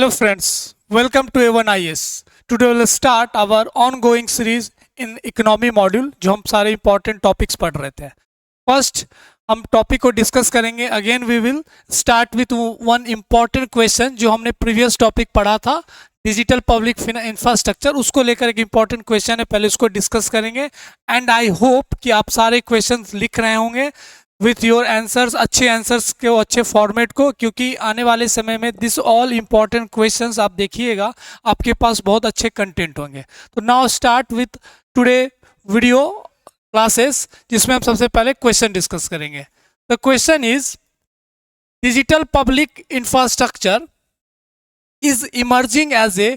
Hello friends, welcome to A1IS. Today we'll start our ongoing series in economy module जो हम सारे important topics पढ़ रहे थे. First हम टॉपिक को डिस्कस करेंगे. Again we will start with one important question जो हमने प्रीवियस टॉपिक पढ़ा था डिजिटल पब्लिक इंफ्रास्ट्रक्चर, उसको लेकर एक इम्पॉर्टेंट क्वेश्चन है, पहले उसको डिस्कस करेंगे. एंड आई होप कि आप सारे क्वेश्चंस लिख रहे होंगे विथ योर आंसर्स, अच्छे आंसर्स के अच्छे फॉर्मेट को, क्योंकि आने वाले समय में दिस ऑल इम्पॉर्टेंट क्वेश्चंस आप देखिएगा आपके पास बहुत अच्छे कंटेंट होंगे. तो now start with today video classes जिसमें हम सबसे पहले क्वेश्चन डिस्कस करेंगे. The question is digital public infrastructure is emerging as a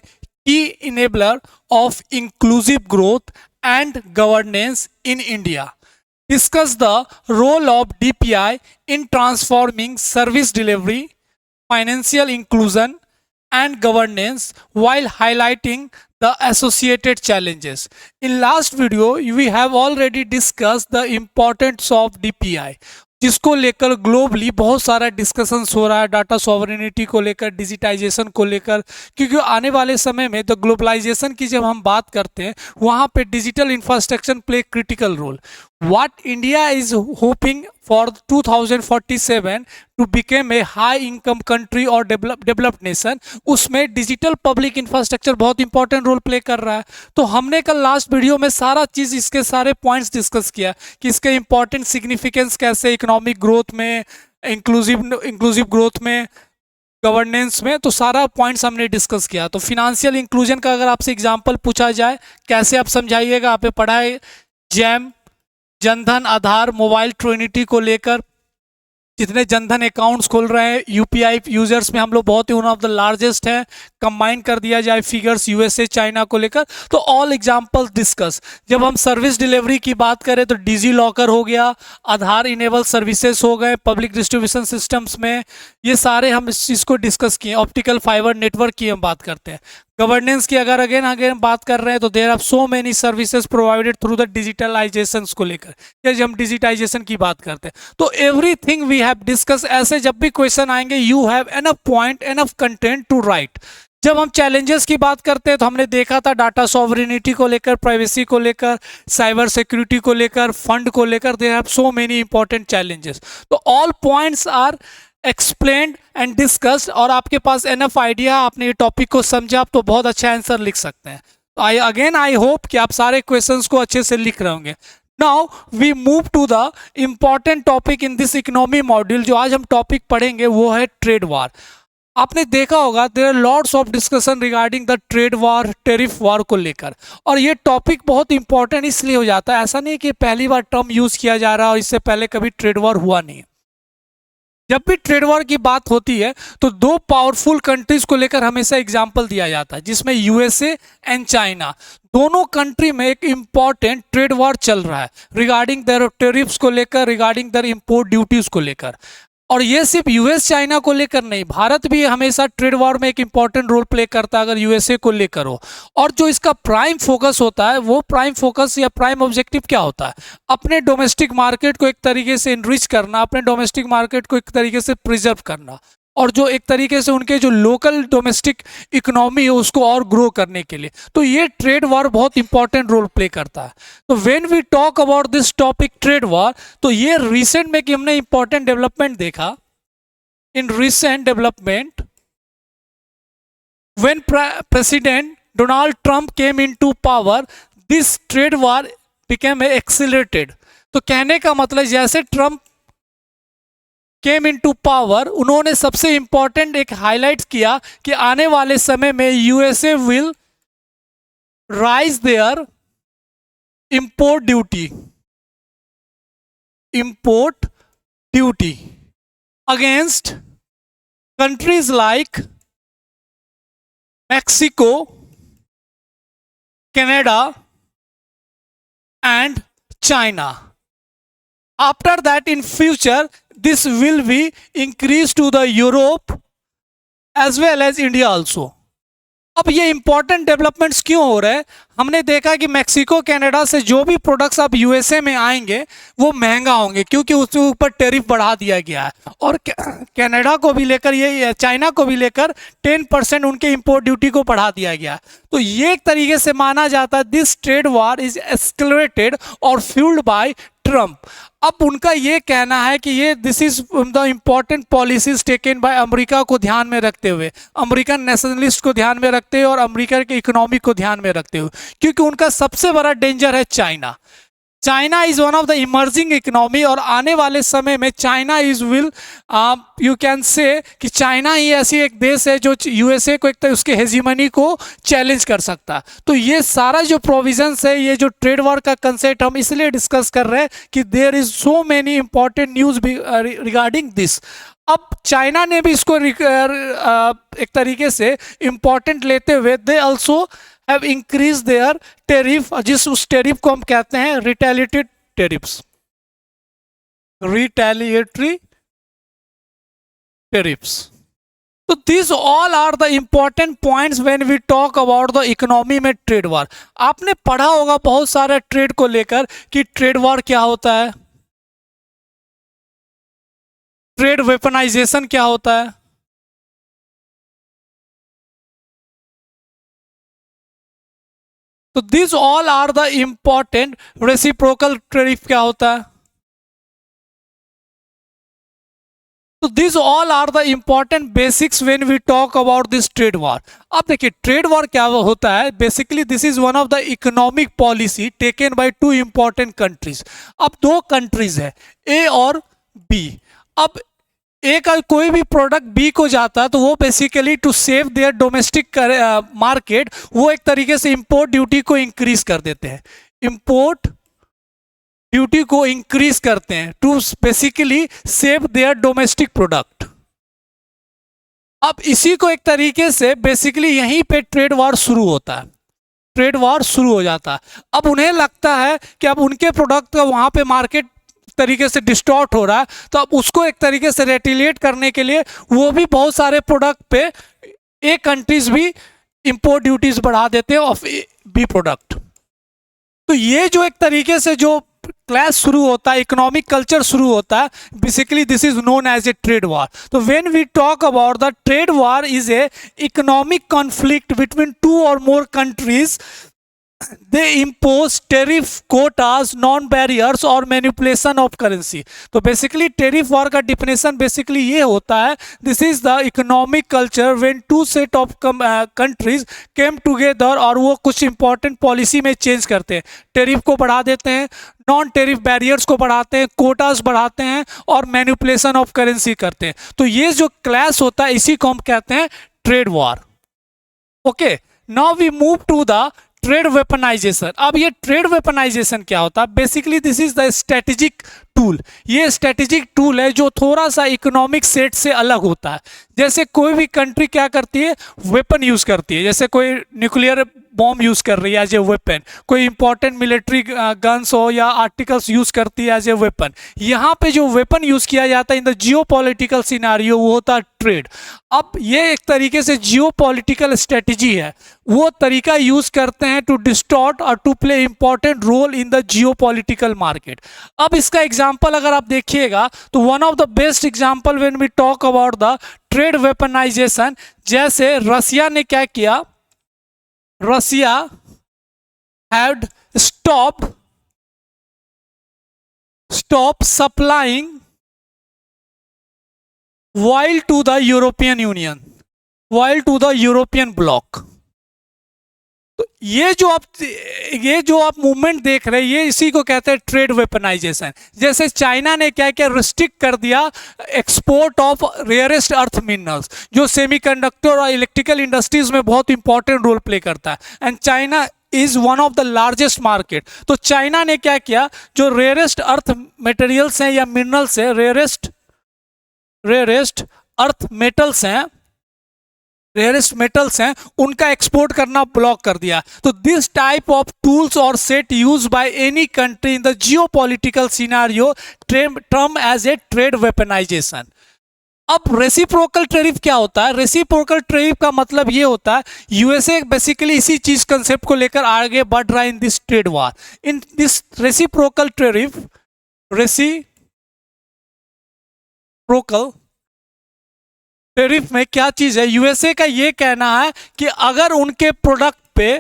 key enabler of inclusive growth and governance in India. Discuss the role of DPI in transforming service delivery, financial inclusion, and governance while highlighting the associated challenges. In last video, we have already discussed the importance of DPI. जिसको लेकर globally बहुत सारा discussions हो रहा है, data sovereignty को लेकर, digitisation को लेकर, क्योंकि आने वाले समय में द ग्लोबलाइजेशन की जब हम बात करते हैं वहाँ पे digital infrastructure play critical role. What India is hoping for 2047 to become a high income country और डेवलप्ड नेशन, उसमें डिजिटल पब्लिक इंफ्रास्ट्रक्चर बहुत इंपॉर्टेंट रोल प्ले कर रहा है. तो हमने कल लास्ट वीडियो में सारा चीज़, इसके सारे पॉइंट्स डिस्कस किया कि इसके इंपॉर्टेंट सिग्निफिकेंस कैसे, इकोनॉमिक ग्रोथ में, इंक्लूसिव ग्रोथ में, गवर्नेंस में, तो सारा पॉइंट्स हमने डिस्कस किया. तो फिनेंशियल इंक्लूजन का अगर आपसे एग्जांपल पूछा जाए कैसे आप समझाइएगा, आपने पढ़ा है जैम, जनधन, आधार, मोबाइल ट्रिनिटी को लेकर जितने जनधन अकाउंट्स खोल रहे हैं यूपीआई यूजर्स में हम लोग बहुत ही वन ऑफ द लार्जेस्ट हैं. कंबाइन कर दिया जाए फिगर्स यूएसए चाइना को लेकर, तो ऑल एग्जांपल्स डिस्कस. जब हम सर्विस डिलीवरी की बात करें तो डिजी लॉकर हो गया, आधार इनेबल सर्विसेज हो गए पब्लिक डिस्ट्रीब्यूशन सिस्टम्स में, ये सारे हम इस चीज़ को डिस्कस किए. ऑप्टिकल फाइबर नेटवर्क की हम बात करते हैं. गवर्नेंस की अगर अगेन बात कर रहे हैं तो there are so many services provided through the digitalization को लेकर, जब हम डिजिटाइजेशन की बात करते हैं तो एवरीथिंग वी हैव डिस्कस. ऐसे जब भी क्वेश्चन आएंगे you have enough point, enough content to write. जब हम चैलेंजेस की बात करते हैं तो हमने देखा था डाटा सॉवरेनिटी को लेकर, प्राइवेसी को लेकर, साइबर सिक्योरिटी को लेकर, फंड को लेकर, they have so many important challenges. तो all points are explained and discussed, और आपके पास एनफ आइडिया, आपने ये टॉपिक को समझा, आप तो बहुत अच्छा आंसर लिख सकते हैं. तो आई होप कि आप सारे क्वेश्चंस को अच्छे से लिख रहे होंगे. Now we move to the important topic in this economy module. जो आज हम टॉपिक पढ़ेंगे वो है ट्रेड वार. आपने देखा होगा there are lots of discussion regarding the trade war, tariff war को लेकर, और ये टॉपिक बहुत इंपॉर्टेंट इसलिए हो जाता है, ऐसा नहीं कि पहली बार टर्म यूज किया जा रहा है और इससे पहले कभी ट्रेड वार हुआ नहीं है. जब भी ट्रेड वॉर की बात होती है तो दो पावरफुल कंट्रीज को लेकर हमेशा एग्जांपल दिया जाता है, जिसमें यूएसए एंड चाइना, दोनों कंट्री में एक इंपॉर्टेंट ट्रेड वॉर चल रहा है रिगार्डिंग देयर टेरिफ्स को लेकर, रिगार्डिंग देयर इंपोर्ट ड्यूटीज को लेकर. और ये सिर्फ यूएस चाइना को लेकर नहीं, भारत भी हमेशा ट्रेड वॉर में एक इंपॉर्टेंट रोल प्ले करता है अगर यूएसए को लेकर हो. और जो इसका प्राइम फोकस होता है, वो प्राइम फोकस या प्राइम ऑब्जेक्टिव क्या होता है, अपने डोमेस्टिक मार्केट को एक तरीके से इनरिच करना, अपने डोमेस्टिक मार्केट को एक तरीके से प्रिजर्व करना, और जो एक तरीके से उनके जो लोकल डोमेस्टिक इकोनॉमी है उसको और ग्रो करने के लिए. तो ये ट्रेड वॉर बहुत इंपॉर्टेंट रोल प्ले करता है. तो when we talk about this topic trade war, तो ये रिसेंट में कि हमने इंपॉर्टेंट डेवलपमेंट देखा. In recent development when president Donald Trump came into power, this trade war became accelerated. तो कहने का मतलब जैसे Trump came in to power, उन्होंने सबसे इंपॉर्टेंट एक हाईलाइट किया कि आने वाले समय में USA will raise their import duty against countries like Mexico, Canada and China. After that, in future, this will be increased to the Europe as well as India also. अब ये important developments क्यों हो रहे हैं? हमने देखा कि Mexico Canada से जो भी प्रोडक्ट्स अब यूएसए में आएंगे वो महंगा होंगे क्योंकि उसके ऊपर टैरिफ बढ़ा दिया गया है। और कनाडा को भी लेकर ये चाइना को भी लेकर 10% उनके इंपोर्ट ड्यूटी को बढ़ा दिया गया। तो ये एक तरीके से माना जाता है this trade war is escalated और फ्यूल्ड बाय ट्रम्प। अब उनका ये कहना है कि ये this is the important policies taken by America को ध्यान में रखते हुए, अमेरिकन नेशनलिस्ट को ध्यान में रखते हुए और अमेरिका के इकोनॉमी को ध्यान में रखते हुए, क्योंकि उनका सबसे बड़ा डेंजर है China. China is one of the emerging economy और आने वाले समय में China is will you can say कि चाइना ही ऐसी एक देश है जो यूएसए को एक तरह उसके हेजीमनी को चैलेंज कर सकता है। तो ये सारा जो प्रोविजंस है, ये जो ट्रेड वॉर का कंसेप्ट हम इसलिए डिस्कस कर रहे हैं कि there is so many important news regarding this. अब चाइना ने भी इसको एक तरीके से इंपॉर्टेंट लेते हुए they also have increased their tariff, जिस उस टेरिफ को हम कहते हैं retaliatory tariffs, retaliatory tariffs. So these all are the important points when we talk about the economy में ट्रेड वार। आपने पढ़ा होगा बहुत सारे ट्रेड को लेकर कि ट्रेड वार क्या होता है, ट्रेड वेपनाइजेशन क्या होता है। तो this all are the important. Reciprocal tariff क्या होता है? तो this all are the important basics when we talk about this trade war. अब देखिए ट्रेड वॉर क्या होता है। Basically this is one of the economic policy taken by two important countries. अब दो कंट्रीज है ए और बी। अब ए का कोई भी प्रोडक्ट बी को जाता है तो वो basically to save their domestic market वो एक तरीके से इंपोर्ट ड्यूटी को इंक्रीज कर देते हैं, इंपोर्ट ड्यूटी को इंक्रीज करते हैं to basically save their domestic product. अब इसी को एक तरीके से बेसिकली यहीं पे ट्रेड वॉर शुरू होता है, ट्रेड वॉर शुरू हो जाता है। अब उन्हें लगता है कि अब उनके प्रोडक्ट का वहां पे मार्केट तरीके से डिस्टॉर्ट हो रहा है, तो अब उसको एक तरीके से रेटिलिएट करने के लिए वो भी बहुत सारे प्रोडक्ट पे ए कंट्रीज भी इंपोर्ट ड्यूटीज बढ़ा देते हैं ऑफ बी प्रोडक्ट। तो ये जो एक तरीके से जो क्लैश शुरू होता है, इकोनॉमिक कल्चर शुरू होता है, basically this is known as a trade war. तो when we talk about the trade war is a economic conflict between two और more countries, they impose tariff quotas, non barriers और manipulation of currency। तो basically tariff war का definition basically ये होता है this is the economic culture when two set of countries came together और वो कुछ इंपॉर्टेंट पॉलिसी में चेंज करते हैं, टेरिफ को बढ़ा देते हैं, नॉन टेरिफ बैरियर्स को बढ़ाते हैं, कोटास बढ़ाते हैं और मैनिपुलेशन ऑफ करेंसी करते हैं। तो ये जो क्लैश होता है इसी को हम कहते हैं trade war. Okay, now we move to the trade weaponization. अब ये ट्रेड वेपनाइजेशन क्या होता है? Basically this is the strategic tool. ये स्ट्रेटेजिक टूल है जो थोड़ा सा इकोनॉमिक सेट से अलग होता है। जैसे कोई भी कंट्री क्या करती है, वेपन यूज करती है, जैसे कोई न्यूक्लियर बॉम्ब यूज कर रही है एज ए वेपन, कोई इंपॉर्टेंट मिलिट्री गन्स हो या आर्टिकल्स यूज करती है एज ए वेपन। यहाँ पे जो वेपन यूज किया जाता है इन द जियो पॉलिटिकल सिनारियो वो होता है ट्रेड। अब ये एक तरीके से जियो पॉलिटिकल स्ट्रेटेजी है, वो तरीका यूज करते हैं टू डिस्टॉर्ट और to play important role in the geo political market. अब इसका एग्जाम्पल अगर आप देखिएगा तो one of the best example when we talk about the trade weaponization, जैसे रसिया ने क्या किया, Russia had stop supplying while to the European Union, while to the European bloc। तो ये जो आप मूवमेंट देख रहे हैं ये इसी को कहते हैं ट्रेड वेपनाइजेशन। जैसे चाइना ने क्या क्या रिस्ट्रिक्ट कर दिया export of rarest earth minerals, जो सेमीकंडक्टर और इलेक्ट्रिकल इंडस्ट्रीज में बहुत इंपॉर्टेंट रोल प्ले करता है, and China is one of the largest market. तो चाइना ने क्या किया, जो रेयरेस्ट अर्थ मटेरियल्स हैं या मिनरल्स हैं, रेयरेस्ट अर्थ मेटल्स हैं, उनका एक्सपोर्ट करना ब्लॉक कर दिया। तो दिस टाइप ऑफ टूल्स और set used by any country in the geopolitical scenario term as a trade weaponization. अब रेसिप्रोकल टैरिफ क्या होता है? रेसिप्रोकल टैरिफ का मतलब ये होता है यूएसए बेसिकली इसी चीज कंसेप्ट को लेकर आगे बढ़ रहा है इन this trade war. In this reciprocal tariff, reciprocal tariff में क्या चीज है, यूएसए का ये कहना है कि अगर उनके प्रोडक्ट पे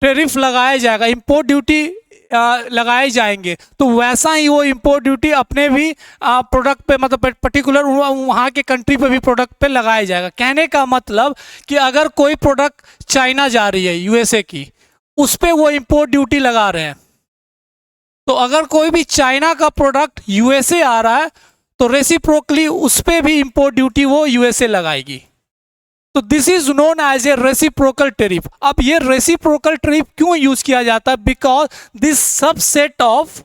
टैरिफ लगाया जाएगा, इंपोर्ट ड्यूटी लगाए जाएंगे, तो वैसा ही वो इंपोर्ट ड्यूटी अपने भी प्रोडक्ट पे, मतलब पर्टिकुलर वहाँ के कंट्री पे भी प्रोडक्ट पे लगाया जाएगा। कहने का मतलब कि अगर कोई प्रोडक्ट चाइना जा रही है यूएसए की, उस पर वो इंपोर्ट ड्यूटी लगा रहे हैं, तो अगर कोई भी चाइना का प्रोडक्ट यूएसए आ रहा है तो रेसिप्रोकली उस पर भी इंपोर्ट ड्यूटी वो यूएसए लगाएगी। तो this is known as a reciprocal tariff. अब ये रेसिप्रोकल टैरिफ क्यों यूज किया जाता है? Because this subset of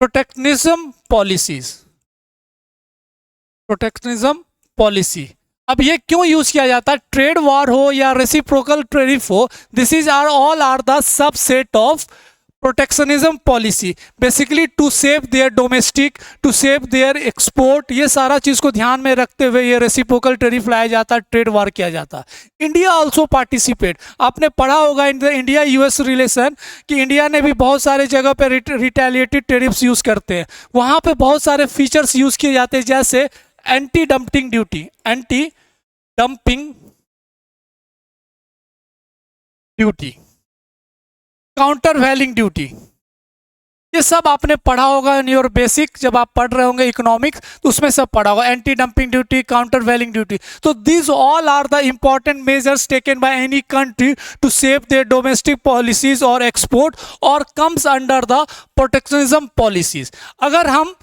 protectionism policy. अब ये क्यों यूज किया जाता है? ट्रेड वॉर हो या रेसिप्रोकल टैरिफ हो, this is all are the subset of protectionism policy, basically to save their domestic, to save their export. ये सारा चीज को ध्यान में रखते हुए ये रेसिप्रोकल टैरिफ लाया जाता है, ट्रेड वार किया जाता है। India also participate. आपने पढ़ा होगा in the India US relation कि इंडिया ने भी बहुत सारे जगह पे रिटेलिएटेड टैरिफ्स यूज करते हैं। वहां पे बहुत सारे फीचर्स यूज किए जाते हैं, जैसे anti dumping duty, countervailing duty, ये सब आपने पढ़ा होगा इन योर बेसिक, जब आप पढ़ रहे होंगे इकोनॉमिक्स तो उसमें सब पढ़ा होगा, anti dumping duty, countervailing duty. तो this all are the important measures taken by any country to save their domestic policies और एक्सपोर्ट और comes under the protectionism policies. अगर हम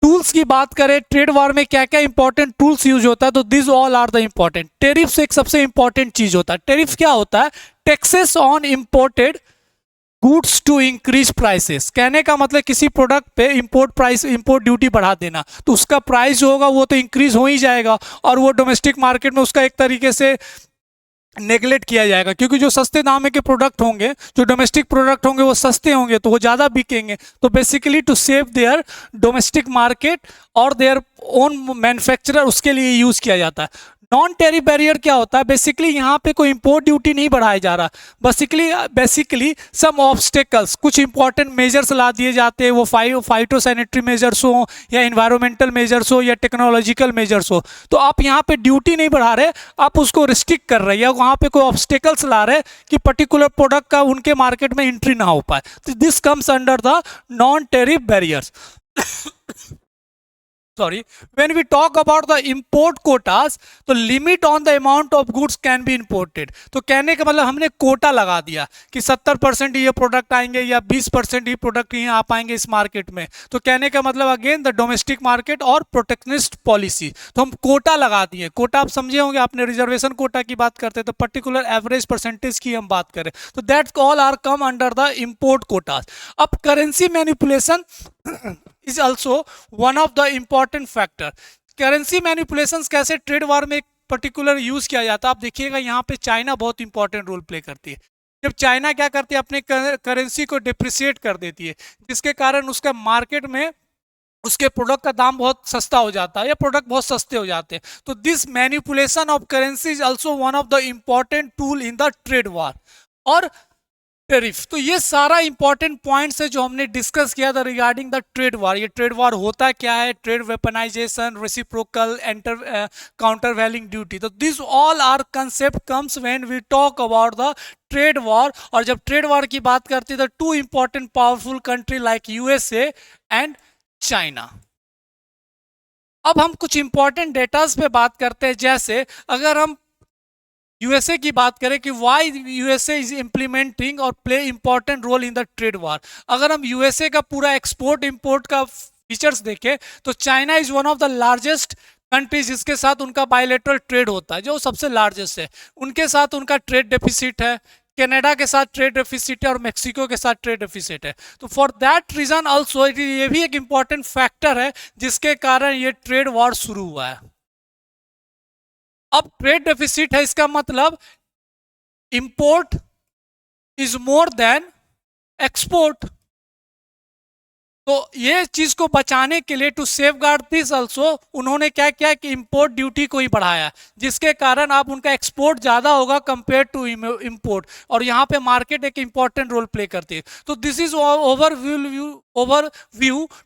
टूल्स की बात करें, ट्रेड वार में क्या क्या इंपॉर्टेंट टूल्स यूज होता है, तो this all are the important. Tariffs एक सबसे इंपॉर्टेंट चीज होता है। टेरिफ क्या होता है? Taxes on imported goods to increase prices. कहने का मतलब किसी प्रोडक्ट पे इंपोर्ट ड्यूटी बढ़ा देना, तो उसका प्राइस जो होगा वो तो इंक्रीज हो ही जाएगा, और वो डोमेस्टिक मार्केट में उसका एक तरीके से नेगलेक्ट किया जाएगा, क्योंकि जो सस्ते दाम के प्रोडक्ट होंगे, जो डोमेस्टिक प्रोडक्ट होंगे वो सस्ते होंगे, तो वो ज़्यादा बिकेंगे। तो basically to save their domestic market और देयर ओन मैन्युफैक्चरर, उसके लिए यूज़ किया जाता है। नॉन टैरिफ बैरियर क्या होता है? बेसिकली यहाँ पे कोई इंपोर्ट ड्यूटी नहीं बढ़ाया जा रहा, बेसिकली सम ऑब्स्टेकल्स, कुछ इंपॉर्टेंट मेजर्स ला दिए जाते हैं, वो फाइटोसैनिटरी मेजर्स हो या इन्वायरमेंटल मेजर्स हो या टेक्नोलॉजिकल मेजर्स हो। तो आप यहाँ पे ड्यूटी नहीं बढ़ा रहे, आप उसको रिस्ट्रिक्ट कर रहे हैं, या वहाँ पे कोई ऑब्स्टेकल्स ला रहे कि पर्टिकुलर प्रोडक्ट का उनके मार्केट में एंट्री ना हो पाए। तो this comes under the non tariff barriers. sorry, when we talk about the import quotas, तो limit on the amount of goods can be imported। तो कहने का मतलब हमने कोटा लगा दिया कि 70% ये प्रोडक्ट आएंगे या 20% ही प्रोडक्ट ही आ पाएंगे इस मार्केट में। तो कहने का मतलब अगेन द डोमेस्टिक मार्केट और प्रोटेक्शनिस्ट पॉलिसी। तो हम कोटा लगा दिए। कोटा आप समझे होंगे, आपने रिजर्वेशन कोटा की बात करते हैं तो पर्टिकुलर एवरेज परसेंटेज की हम बात करें, तो that all are come under the import quotas. अब currency manipulation is also one of the important factor। Currency manipulations कैसे ट्रेड वार में पर्टिकुलर यूज किया जाता है? आप देखिएगा यहाँ पे चाइना बहुत इंपॉर्टेंट रोल प्ले करती है। जब चाइना क्या करती है, अपने करेंसी को डिप्रिसिएट कर देती है, जिसके कारण उसका मार्केट में उसके प्रोडक्ट का दाम बहुत सस्ता हो जाता है या प्रोडक्ट बहुत सस्ते हो जाते हैं। तो this manipulation of currency is also one of the important tool in the trade war और टैरिफ। तो ये सारा इंपॉर्टेंट पॉइंट्स है जो हमने डिस्कस किया था रिगार्डिंग द ट्रेड वार। ये ट्रेड वार होता क्या है, trade weaponization, reciprocal, countervailing duty. तो this all are concept comes when we talk about the trade war. और जब ट्रेड वार की बात करते हैं तो two important powerful country like USA and China. अब हम कुछ इंपॉर्टेंट डेटास पे बात करते हैं, जैसे अगर हम यूएसए की बात करें कि व्हाई यूएसए इज इंप्लीमेंटिंग और play important role in the trade war. अगर हम यूएसए का पूरा एक्सपोर्ट इंपोर्ट का फीचर्स देखें तो China is one of the largest countries जिसके साथ उनका बायलैटरल ट्रेड होता है, जो सबसे लार्जेस्ट है। उनके साथ उनका ट्रेड डेफिसिट है, कनाडा के साथ ट्रेड डेफिसिट है और मेक्सिको के साथ ट्रेड डेफिसिट है। तो फॉर दैट रीजन ऑल्सो ये भी एक इंपॉर्टेंट फैक्टर है जिसके कारण ये ट्रेड वॉर शुरू हुआ है। अब ट्रेड डेफिसिट है, इसका मतलब import is more than export. तो ये चीज को बचाने के लिए to safeguard this also उन्होंने क्या किया कि इंपोर्ट ड्यूटी को ही बढ़ाया, जिसके कारण अब उनका एक्सपोर्ट ज्यादा होगा कंपेयर टू इंपोर्ट, और यहाँ पे मार्केट एक इंपॉर्टेंट रोल प्ले करती है। तो this is overview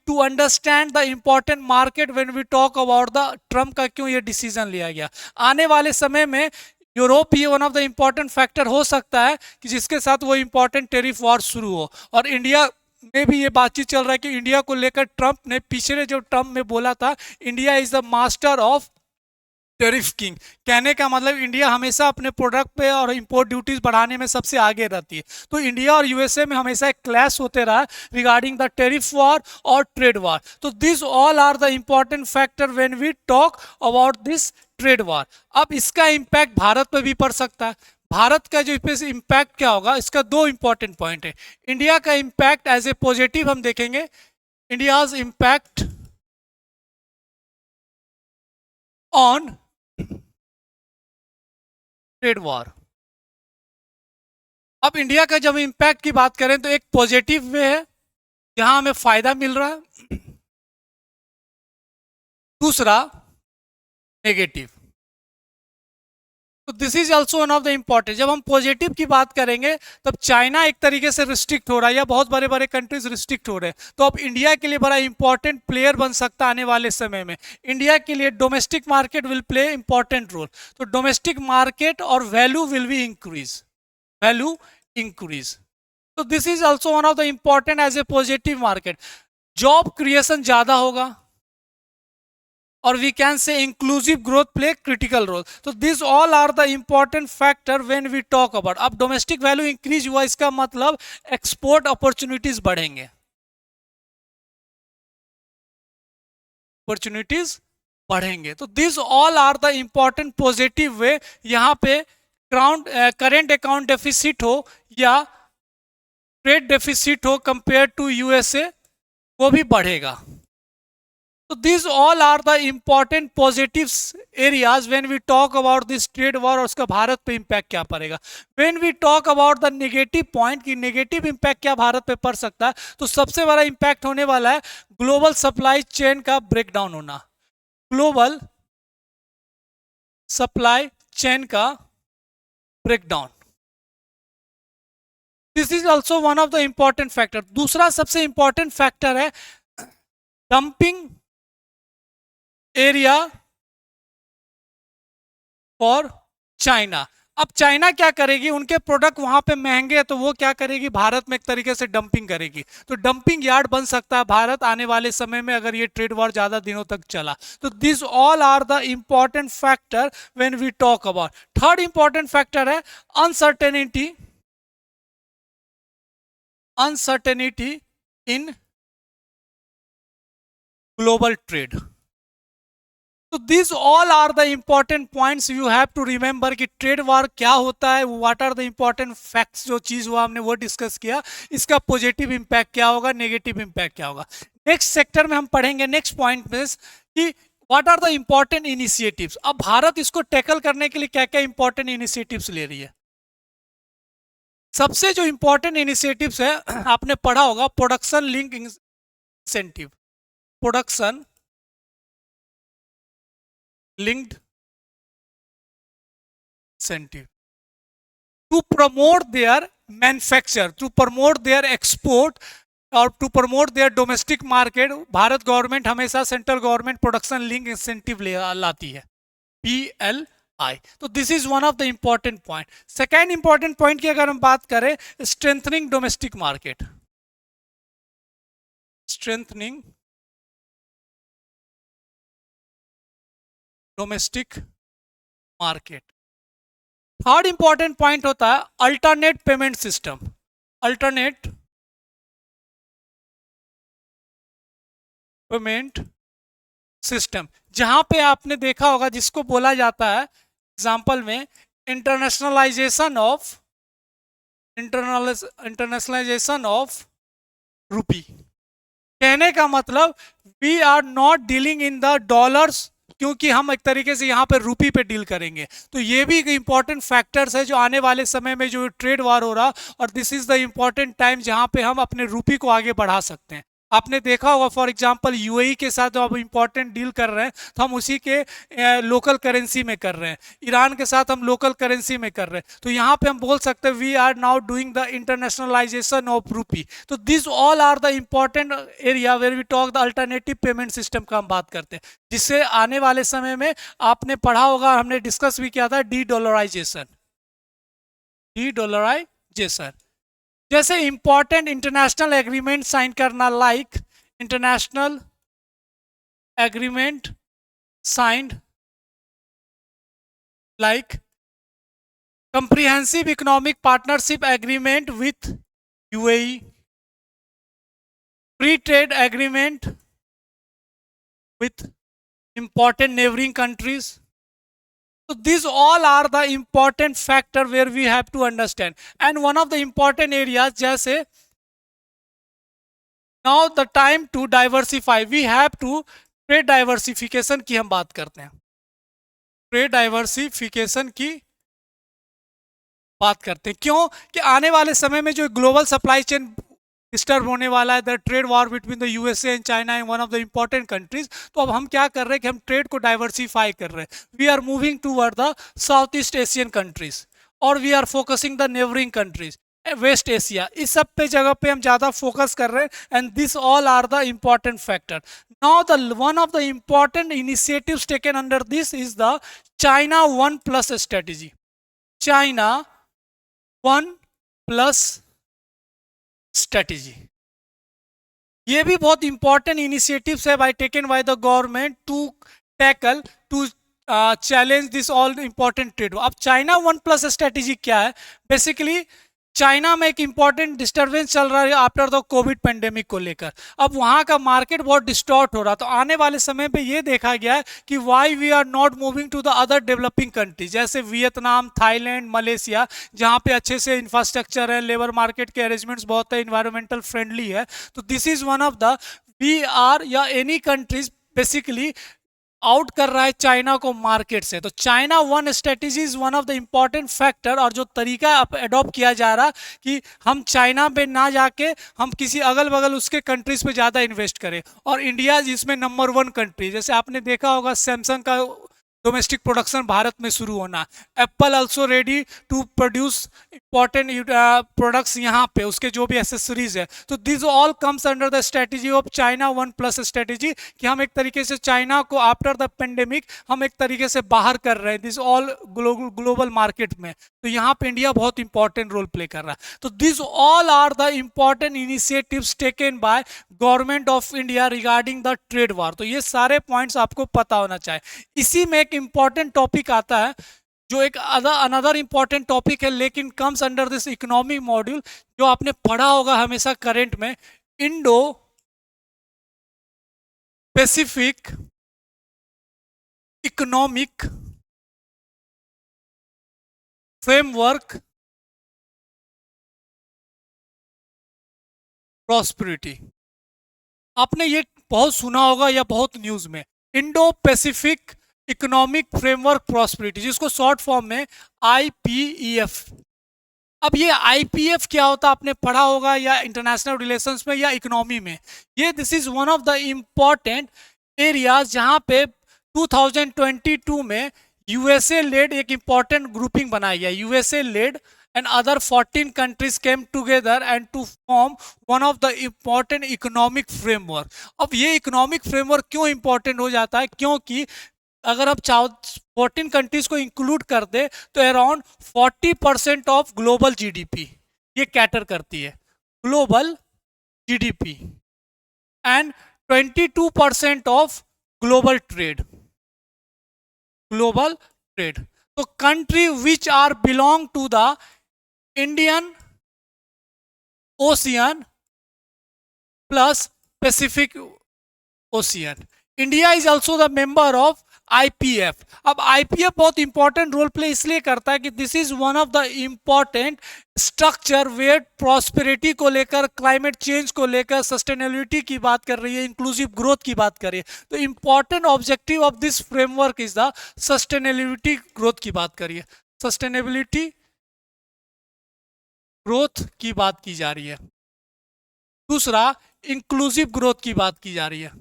to understand the important market when we talk about the Trump का क्यों ये डिसीजन लिया गया। आने वाले समय में Europe he one of the important factor हो सकता है कि जिसके साथ वो इंपॉर्टेंट टेरिफ वॉर शुरू हो, और इंडिया में भी ये बातचीत चल रहा है कि इंडिया को लेकर ट्रंप ने पिछले जो ट्रंप में बोला था India is the master of tariff king, कहने का मतलब इंडिया हमेशा अपने प्रोडक्ट पे और इंपोर्ट ड्यूटीज बढ़ाने में सबसे आगे रहती है। तो इंडिया और यूएसए में हमेशा एक क्लैश होते रहा रिगार्डिंग द टेरिफ वॉर और ट्रेड वॉर। तो this all are the important factor when we talk about this trade war. अब इसका इंपैक्ट भारत पे भी पड़ सकता है। भारत का जो इंपैक्ट क्या होगा, इसका दो इंपॉर्टेंट पॉइंट है। इंडिया का इंपैक्ट एज ए पॉजिटिव हम देखेंगे, India's impact on trade war. अब इंडिया का जब इंपैक्ट की बात करें तो एक पॉजिटिव वे है, जहां हमें फायदा मिल रहा है। दूसरा नेगेटिव। तो this is also one of the important. जब हम पॉजिटिव की बात करेंगे तब चाइना एक तरीके से रिस्ट्रिक्ट हो रहा है या बहुत बड़े बड़े कंट्रीज रिस्ट्रिक्ट हो रहे हैं, तो अब इंडिया के लिए बड़ा इंपॉर्टेंट प्लेयर बन सकता है आने वाले समय में। इंडिया के लिए domestic market will play important role. तो डोमेस्टिक मार्केट और value will be increase, value increase. तो this is also one of the important as a positive market. Job creation ज्यादा होगा और we can say inclusive growth play critical role. तो this all are the important factor when we talk about. अब domestic value increase हुआ, इसका मतलब export opportunities बढ़ेंगे, opportunities बढ़ेंगे। तो this all are the important positive way. यहां पे करेंट अकाउंट डेफिसिट हो या ट्रेड डेफिसिट हो कंपेयर टू यूएसए, वो भी बढ़ेगा। So these all are the important positive areas when we talk about this trade war और उसका भारत पे इम्पैक्ट क्या पड़ेगा। When we talk about the negative point कि नेगेटिव इम्पैक्ट क्या भारत पे पड़ सकता है, तो सबसे बड़ा इम्पैक्ट होने वाला है ग्लोबल सप्लाई चेन का ब्रेकडाउन होना। ग्लोबल सप्लाई चेन का breakdown, this is also one of the important factor. दूसरा सबसे इंपॉर्टेंट फैक्टर है डंपिंग एरिया फॉर चाइना। अब चाइना क्या करेगी, उनके प्रोडक्ट वहां पे महंगे हैं तो वो क्या करेगी, भारत में एक तरीके से डंपिंग करेगी। तो डंपिंग यार्ड बन सकता है भारत आने वाले समय में अगर ये ट्रेड वॉर ज्यादा दिनों तक चला। तो this all are the important factor when we talk about. Third important factor है uncertainty, uncertainty in global trade. तो this all are the important points you have to remember कि ट्रेड वॉर क्या होता है, what are the important facts, जो चीज हुआ हमने वो डिस्कस किया, इसका पॉजिटिव इंपैक्ट क्या होगा, नेगेटिव इंपैक्ट क्या होगा। नेक्स्ट सेक्टर में हम पढ़ेंगे, नेक्स्ट पॉइंट में कि what are the important initiatives. अब भारत इसको टैकल करने के लिए क्या क्या इंपॉर्टेंट इनिशिएटिव्स ले रही है। सबसे जो इंपॉर्टेंट इनिशिएटिव्स है आपने पढ़ा होगा production link incentive, production linked incentive to promote their manufacture, to promote their export और to promote their domestic market. Bharat government हमेशा central government production link incentive लाती है, PLI। तो this is one of the important point. Second important point की अगर हम बात करें, strengthening domestic market, strengthening domestic market. Third important point होता है alternate payment system, alternate payment system, जहां पे आपने देखा होगा जिसको बोला जाता है एग्जांपल में इंटरनेशनलाइजेशन ऑफ रूपी। कहने का मतलब we are not dealing in the dollars, क्योंकि हम एक तरीके से यहाँ पे रूपी पे डील करेंगे। तो ये भी एक इंपॉर्टेंट फैक्टर्स है जो आने वाले समय में जो ट्रेड वार हो रहा, और this is the important time जहाँ पे हम अपने रूपी को आगे बढ़ा सकते हैं। आपने देखा होगा फॉर एग्जांपल यूएई के साथ जो अब इंपॉर्टेंट डील कर रहे हैं तो हम उसी के लोकल करेंसी में कर रहे हैं, ईरान के साथ हम लोकल करेंसी में कर रहे हैं, तो यहाँ पे हम बोल सकते हैं we are now doing the internationalization of rupee. तो this all are the important area where we talk the alternative payment system का हम बात करते हैं, जिससे आने वाले समय में आपने पढ़ा होगा, हमने डिस्कस भी किया था डी डॉलराइजेशन। डी डॉलराइजेशन जैसे इंपॉर्टेंट इंटरनेशनल एग्रीमेंट साइन करना, like international agreement signed like comprehensive economic partnership agreement with UAE, free trade agreement with important neighboring countries. So these all are the important factor where we have to understand. And one of the important areas, जैसे now the time to diversify, we have to trade diversification की हम बात करते हैं, trade diversification की बात करते हैं। क्यों कि आने वाले समय में जो ग्लोबल सप्लाई चेन डिस्टर्ब होने वाला है, the trade war between the USA and China in one of the important countries, तो अब हम क्या कर रहे हैं कि हम ट्रेड को डाइवर्सिफाई कर रहे हैं। We are moving toward the South East Asian countries और we are focusing the neighbouring countries, West Asia, इस सब पे जगह पे हम ज़्यादा फोकस कर रहे हैं। And this all are the important factor. Now the one of the important initiatives taken under this is the China 1+ strategy. China 1+ strategy, ये भी बहुत इंपॉर्टेंट इनिशिएटिव्स है by taken by the government to tackle to challenge this all important trade. अब China 1+ strategy क्या है? Basically China में एक important disturbance चल रहा है आफ्टर द कोविड पेंडेमिक को लेकर। अब वहाँ का मार्केट बहुत डिस्टॉर्ट हो रहा, तो आने वाले समय पे ये देखा गया है कि why we are not moving to the other developing countries जैसे वियतनाम, थाईलैंड, मलेशिया, जहाँ पे अच्छे से इंफ्रास्ट्रक्चर है, लेबर मार्केट के अरेंजमेंट्स बहुत है, इन्वायरमेंटल फ्रेंडली है। तो this is one of the we are या एनी कंट्रीज बेसिकली आउट कर रहा है चाइना को मार्केट से। तो China 1 strategy is one of the important factor, और जो तरीका अडॉप्ट किया जा रहा कि हम चाइना पे ना जाके हम किसी अगल बगल उसके कंट्रीज पे ज़्यादा इन्वेस्ट करें, और इंडिया जिसमें नंबर 1 कंट्री, जैसे आपने देखा होगा सैमसंग का डोमेस्टिक प्रोडक्शन भारत में शुरू होना, Apple also ready to produce important products यहाँ पे, उसके जो भी एसेसरीज है। तो this all comes under the strategy of China 1+ strategy, कि हम एक तरीके से चाइना को आफ्टर द पेंडेमिक हम एक तरीके से बाहर कर रहे हैं दिस ऑल ग्लोबल मार्केट में। तो यहाँ पे इंडिया बहुत इंपॉर्टेंट रोल प्ले कर रहा है। तो this all are the important initiatives taken by government of India regarding the trade war. तो ये सारे पॉइंट्स आपको पता होना चाहिए। इसी में एक इंपॉर्टेंट टॉपिक आता है जो एक अनदर इंपॉर्टेंट टॉपिक है, लेकिन comes under this economic module, जो आपने पढ़ा होगा हमेशा करंट में, Indo Pacific economic framework prosperity. आपने ये बहुत सुना होगा या बहुत न्यूज में, Indo Pacific economic framework prosperity, जिसको शॉर्ट फॉर्म में IPEF। अब ये IPF क्या होता है आपने पढ़ा होगा या इंटरनेशनल रिलेशंस में या इकोनॉमी में। ये this is one of the important areas जहां पे 2022 में USA लेड एक इंपॉर्टेंट ग्रुपिंग बनाई गया। USA led and other 14 countries came together and to form one of the important economic framework। अब ये इकोनॉमिक फ्रेमवर्क क्यों इंपॉर्टेंट हो जाता है? क्योंकि अगर आप 14 कंट्रीज को इंक्लूड कर दे तो अराउंड 40% ऑफ ग्लोबल GDP ये कैटर करती है, global GDP, and 22% of global trade, global trade. तो country which are belong to the Indian Ocean plus Pacific Ocean, India is also the member of IPF। अब IPF बहुत important role play इसलिए करता है कि this is one of the important structure where prosperity को लेकर, climate change को लेकर, सस्टेनेबिलिटी की बात कर रही है, इंक्लूसिव ग्रोथ की बात कर रही है। तो important objective of this framework is the sustainability growth की बात करिए, सस्टेनेबिलिटी ग्रोथ की बात की जा रही है। दूसरा इंक्लूसिव ग्रोथ की बात की जा रही है।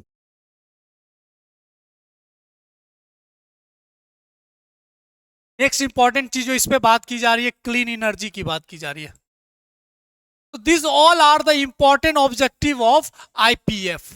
नेक्स्ट इंपॉर्टेंट चीज जो इस पे बात की जा रही है, क्लीन एनर्जी की बात की जा रही है। तो this all are the important objective of IPF.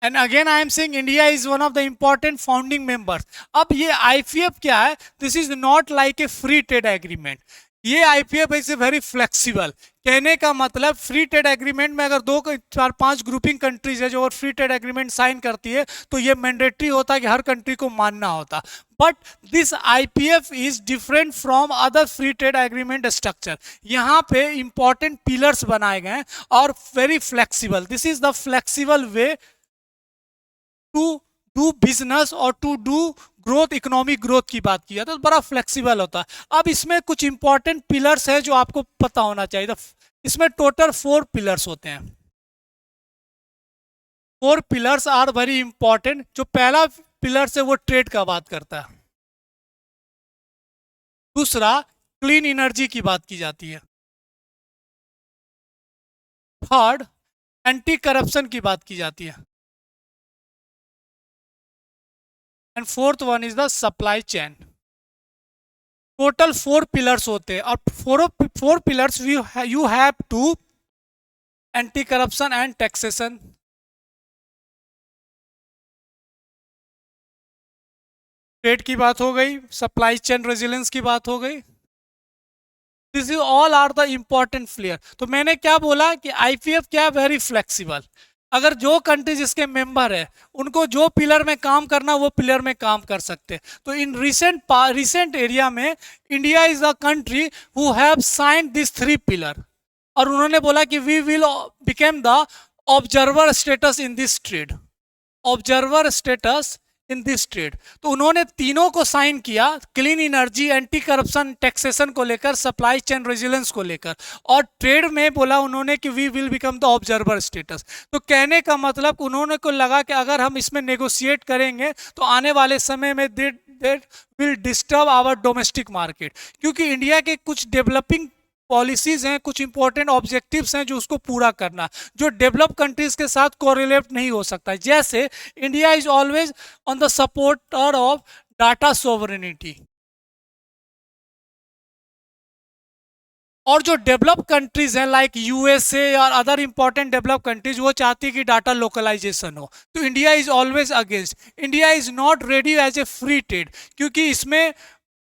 And again I am saying India is one of the important founding members. अब ये आईपीएफ क्या है? This is not like a free trade agreement. ये आईपीएफ इज वेरी फ्लेक्सिबल। कहने का मतलब free trade agreement में अगर 2 4 5 ग्रुपिंग कंट्रीज है जो फ्री ट्रेड एग्रीमेंट साइन करती है तो ये मैंडेटरी होता है कि हर कंट्री को मानना होता। But this IPF is different from other free trade agreement structure. यहाँ पे इंपॉर्टेंट पिलर्स बनाए गए हैं और very flexible. This is the flexible way to do business और to do growth, economic growth की बात की जाती है तो बड़ा फ्लेक्सिबल होता है। अब इसमें कुछ इंपॉर्टेंट पिलर्स हैं जो आपको पता होना चाहिए। इसमें टोटल 4 पिलर्स होते हैं। 4 पिलर्स आर वेरी इंपॉर्टेंट। जो पहला पिलर है वो ट्रेड का बात करता है। दूसरा क्लीन एनर्जी की बात की जाती है। थर्ड एंटी करप्शन की बात की जाती है। And fourth one is the supply chain. Total 4 pillars होते हैं और 4 pillars you have to anti corruption and taxation, trade की बात हो गई, सप्लाई चेन रेजिलियंस की बात हो गई। This is all are the important player. तो मैंने क्या बोला कि आईपीएफ क्या है? Very flexible. अगर जो कंट्री जिसके मेंबर है उनको जो पिलर में काम करना वो पिलर में काम कर सकते हैं। तो इन रिसेंट एरिया में India is the country who have signed this 3 pillar और उन्होंने बोला कि we will become the observer status in this trade. Observer status in this trade. तो उन्होंने तीनों को साइन किया, clean energy, anti corruption, taxation को लेकर, सप्लाई चेन रेजिलियंस को लेकर, और ट्रेड में बोला उन्होंने कि we will become the observer status. तो कहने का मतलब उन्होंने को लगा कि अगर हम इसमें नेगोशिएट करेंगे तो आने वाले समय में that will disturb our domestic market, क्योंकि इंडिया के कुछ डेवलपिंग पॉलिसीज हैं, कुछ इंपॉर्टेंट ऑब्जेक्टिव्स हैं जो उसको पूरा करना, जो डेवलप कंट्रीज के साथ कोरिलेट नहीं हो सकता। जैसे India is always on the supporter of data sovereignty, और जो डेवलप कंट्रीज हैं लाइक यूएसए और अदर इंपॉर्टेंट डेवलप कंट्रीज वो चाहती है कि डाटा लोकलाइजेशन हो। तो India is always against. India is not ready as a free trade, क्योंकि इसमें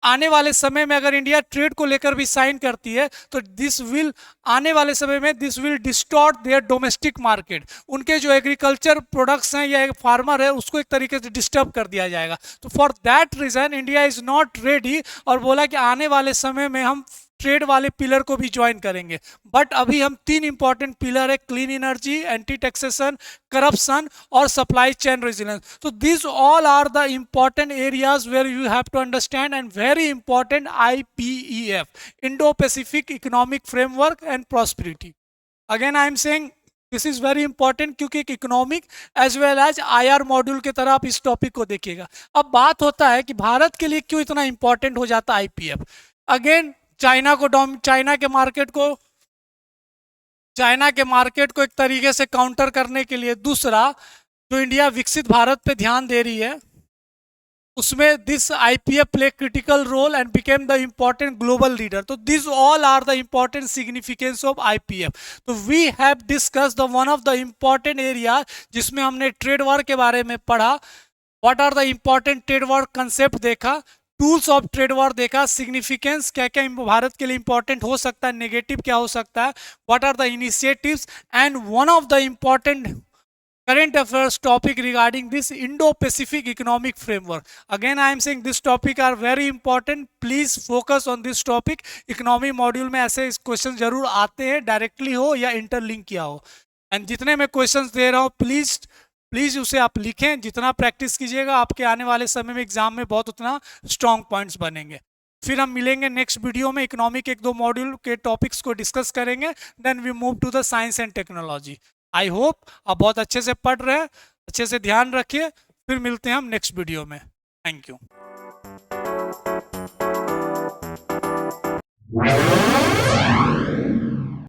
आने वाले समय में अगर इंडिया ट्रेड को लेकर भी साइन करती है तो दिस विल आने वाले समय में this will distort there domestic market. उनके जो एग्रीकल्चर प्रोडक्ट्स हैं या एक फार्मर है उसको एक तरीके से डिस्टर्ब कर दिया जाएगा। तो for that reason India is not ready और बोला कि आने वाले समय में हम ट्रेड वाले पिलर को भी ज्वाइन करेंगे। बट अभी हम 3 इंपॉर्टेंट पिलर है, clean energy, anti taxation, corruption और सप्लाई चेन रेजिलियंस। तो this all are the important areas where you have to understand and very important IPEF, Indo Pacific economic framework and prosperity. Again I am saying this is very important क्योंकि एक economic as well as IR module की तरह आप इस topic को देखिएगा। अब बात होता है कि भारत के लिए क्यों इतना इंपॉर्टेंट हो जाता है IPF। अगेन चाइना के मार्केट को एक तरीके से काउंटर करने के लिए, दूसरा जो इंडिया विकसित भारत पे ध्यान दे रही है उसमें this IPF play critical role and became the important global leader. तो this all are the important significance of IPF। तो we have discuss the one of the important area जिसमें हमने ट्रेड वॉर के बारे में पढ़ा। What are the important trade war concept देखा, tools of trade war देखा, सिग्निफिकेंस क्या क्या भारत के लिए इंपॉर्टेंट हो सकता है, नेगेटिव क्या हो सकता है, what are the initiatives, and one of the important current affairs topic regarding this Indo-Pacific economic framework. Again I am saying this topic are very important, please focus on this topic. Economy module में ऐसे question जरूर आते हैं, directly हो या interlink किया हो। And जितने मैं क्वेश्चंस दे रहा हूँ प्लीज उसे आप लिखें। जितना प्रैक्टिस कीजिएगा आपके आने वाले समय में एग्जाम में बहुत उतना स्ट्रॉन्ग पॉइंट्स बनेंगे। फिर हम मिलेंगे नेक्स्ट वीडियो में, इकोनॉमिक 1-2 मॉड्यूल के टॉपिक्स को डिस्कस करेंगे, then we move to the science and technology. I hope आप बहुत अच्छे से पढ़ रहे हैं, अच्छे से ध्यान रखिए। फिर मिलते हैं हम नेक्स्ट वीडियो में। Thank you.